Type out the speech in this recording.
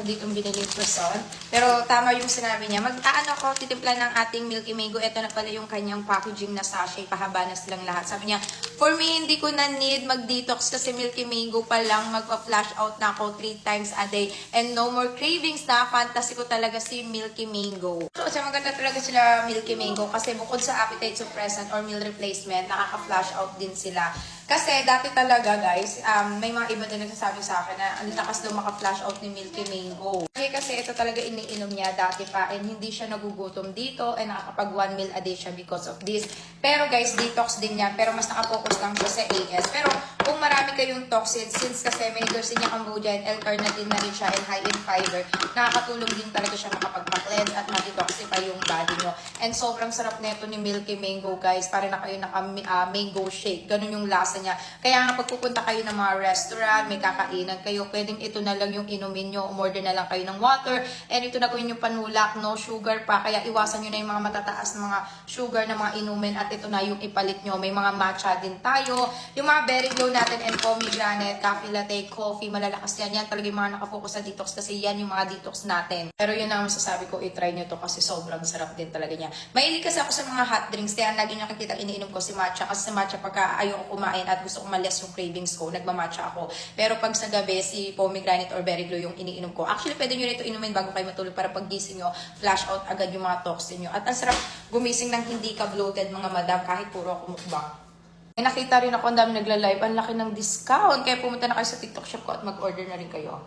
dito biniling person. Pero tama yung sinabi niya. Mag-aano ko, titimpla ng ating Milky Mango. Ito na pala yung kanyang packaging na sachet. Pahaba na silang lahat. Sabi niya, for me, hindi ko na need mag-detox kasi Milky Mango pa lang. Magpa-flash out na ako 3 times a day. And no more cravings na. Fantasy ko talaga si Milky Mango. So, maganda talaga sila Milky Mango kasi bukod sa appetite suppressant or meal replacement, nakaka-flash out din sila. Kasi dati talaga guys, may mga iba din nagsasabi sa akin na ang lakas daw maka-flash out ni Milky Mango. Kasi ito talaga iniinom niya dati pa and hindi siya nagugutom dito and nakakapag 1 meal a day siya because of this. Pero guys, detox din yan pero mas nakapokus lang siya sa AS. Pero kung marami kayong toxins, since kasi may Garcinia Cambogia and L-carnitine na rin siya and high in fiber, nakakatulong din talaga siya makapagpa-cleanse at ma-detoxify yung body nyo. And sobrang sarap nito ni Milky Mango guys, para na kayo naka-mango shake. Ganun yung lasa niya. Kaya nga pagpupunta kayo ng mga restaurant, may kakainan kayo, pwedeng ito na lang yung inumin nyo, umorder na lang kayo ng water, and ito na gawin yung panulak, no sugar pa, kaya iwasan nyo na yung mga matataas na mga sugar na mga inumin at ito na yung ipalit nyo. May mga matcha din tayo, yung mga berry glow natin and pomegranate, coffee latte, coffee, malalakas yan. Yan talaga yung mga nakapokus sa detox kasi yan yung mga detox natin. Pero yun ang masasabi ko, i-try nyo to kasi sobrang sarap din talaga niya. Mahilig kasi ako sa mga hot drinks, kaya lagi nyo nakikita iniinom ko si matcha kasi sa matcha pagka ayoko kumain at gusto ko malis yung cravings ko, nagmamatcha ako. Pero pag sa gabi, si pomegranate or berry glow yung iniinom ko. Actually, pwede nyo nito inumin bago kayo matulog para pag gising nyo, flash out agad yung mga toxin nyo. At ang sarap gumising ng hindi ka bloated mga madam kahit puro ako mukbang. May nakita rin ako, ang dami nagla-live, ang laki ng discount. Kaya pumunta na kayo sa TikTok shop ko at mag-order na rin kayo.